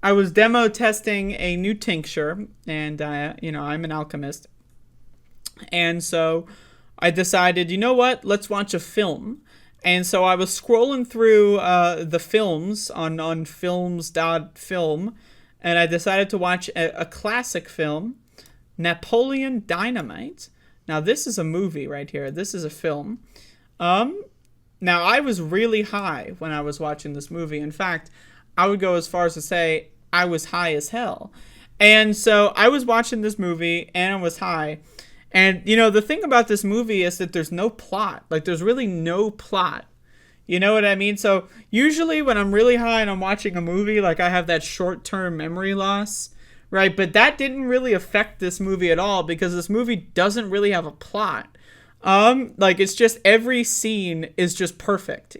I was demo testing a new tincture, and I'm an alchemist, and so I decided, you know what? Let's watch a film. And so I was scrolling through the films on films.film, and I decided to watch a classic film, Napoleon Dynamite. Now, this is a movie right here. This is a film. Um, Now, I was really high when I was watching this movie. In fact, I would go as far as to say I was high as hell. And so I was watching this movie and I was high. And, the thing about this movie is that there's no plot. Like, there's really no plot. You know what I mean? So, usually when I'm really high and I'm watching a movie, like, I have that short term memory loss, right? But that didn't really affect this movie at all because this movie doesn't really have a plot. Like, it's just every scene is just perfect,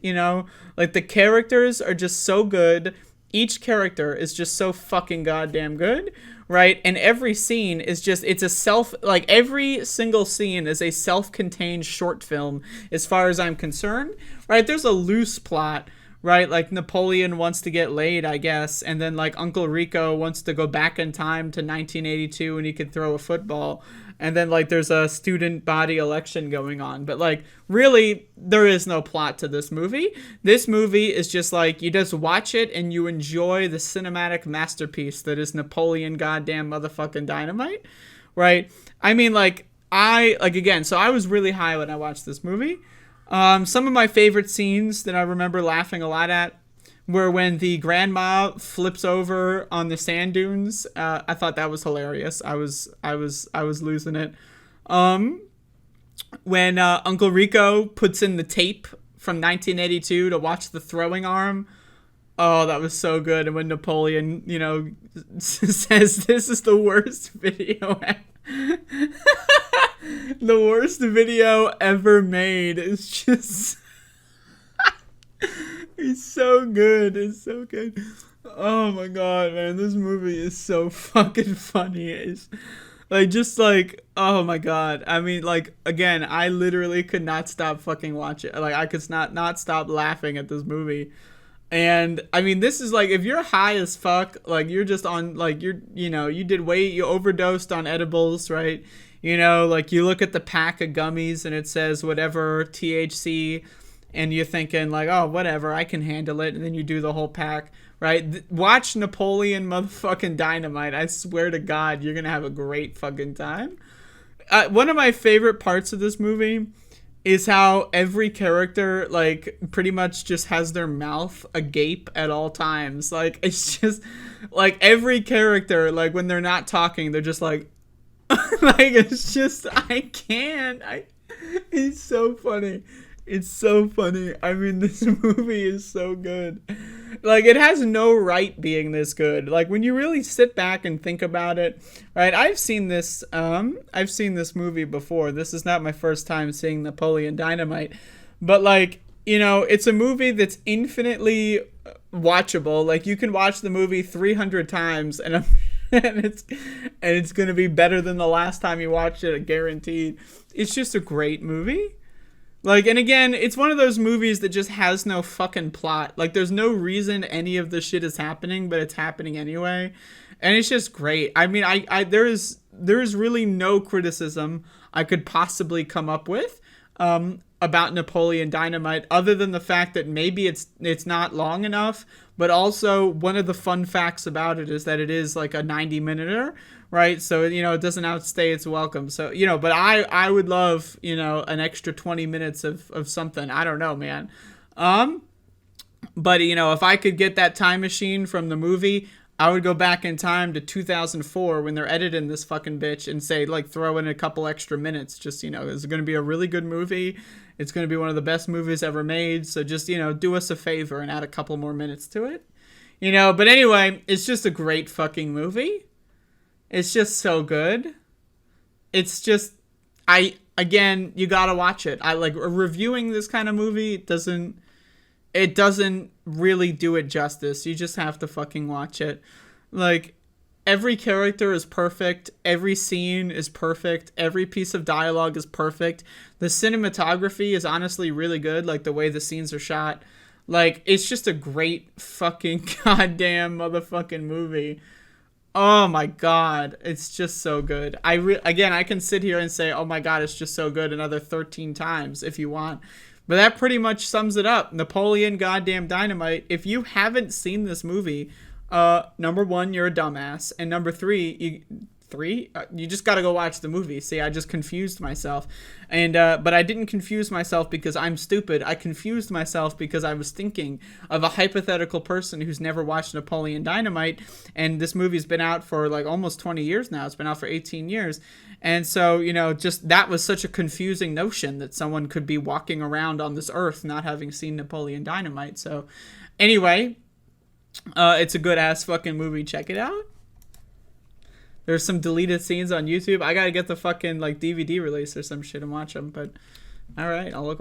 Like, the characters are just so good. Each character is just so fucking goddamn good, right? And every scene is just, like, every single scene is a self-contained short film as far as I'm concerned, right? There's a loose plot, right? Like, Napoleon wants to get laid, I guess, and then, like, Uncle Rico wants to go back in time to 1982 and he could throw a football. And then, like, there's a student body election going on. But, like, really, there is no plot to this movie. This movie is just, like, you just watch it and you enjoy the cinematic masterpiece that is Napoleon goddamn motherfucking Dynamite, right? I mean, again, so I was really high when I watched this movie. Some of my favorite scenes that I remember laughing a lot at were when the grandma flips over on the sand dunes. I thought that was hilarious. I was losing it. When Uncle Rico puts in the tape from 1982 to watch the throwing arm. Oh, that was so good. And when Napoleon, says this is the worst video ever. The worst video ever made. It's just it's so good. It's so good. Oh my god, man. This movie is so fucking funny. It's oh my god. I mean, like, again, I literally could not stop fucking watching. Like, I could not stop laughing at this movie. And I mean, this is like, if you're high as fuck, like, you're just on, like, you overdosed on edibles, right? Like, you look at the pack of gummies and it says whatever THC, and you're thinking, like, oh, whatever, I can handle it. And then you do the whole pack, right? Watch Napoleon motherfucking Dynamite. I swear to God, you're going to have a great fucking time. One of my favorite parts of this movie is how every character, like, pretty much just has their mouth agape at all times. Like, it's just, like, every character, like, when they're not talking, they're just like, like, it's just, I can't. It's so funny. It's so funny. I mean, this movie is so good. Like, it has no right being this good. Like, when you really sit back and think about it, right? I've seen this movie before. This is not my first time seeing Napoleon Dynamite. But, like, it's a movie that's infinitely watchable. Like, you can watch the movie 300 times and it's going to be better than the last time you watched it, guaranteed. It's just a great movie. Like, and again, it's one of those movies that just has no fucking plot. Like, there's no reason any of this shit is happening, but it's happening anyway. And it's just great. I mean, there is really no criticism I could possibly come up with about Napoleon Dynamite, other than the fact that maybe it's not long enough. But also, one of the fun facts about it is that it is like a 90-minuter, right? So, it doesn't outstay its welcome. So, but I would love, an extra 20 minutes of something. I don't know, man. But, if I could get that time machine from the movie, I would go back in time to 2004 when they're editing this fucking bitch and say, like, throw in a couple extra minutes. Just, it's going to be a really good movie. It's going to be one of the best movies ever made. So just, do us a favor and add a couple more minutes to it. But anyway, it's just a great fucking movie. It's just so good. It's just, again, you gotta watch it. I like reviewing this kind of movie. It doesn't really do it justice. You just have to fucking watch it. Like, every character is perfect. Every scene is perfect. Every piece of dialogue is perfect. The cinematography is honestly really good. Like, the way the scenes are shot. Like, it's just a great fucking goddamn motherfucking movie. Oh my god, it's just so good. Again, I can sit here and say, "Oh my god, it's just so good," another 13 times if you want. But that pretty much sums it up. Napoleon goddamn Dynamite. If you haven't seen this movie, number 1, you're a dumbass, and number 3, you just got to go watch the movie. See, I just confused myself. And but I didn't confuse myself because I'm stupid. I confused myself because I was thinking of a hypothetical person who's never watched Napoleon Dynamite, and this movie's been out for like almost 20 years now. It's been out for 18 years. And so, just that was such a confusing notion that someone could be walking around on this earth not having seen Napoleon Dynamite. So anyway, it's a good ass fucking movie. Check it out. There's some deleted scenes on YouTube. I gotta get the fucking like DVD release or some shit and watch them. But all right, I'll look.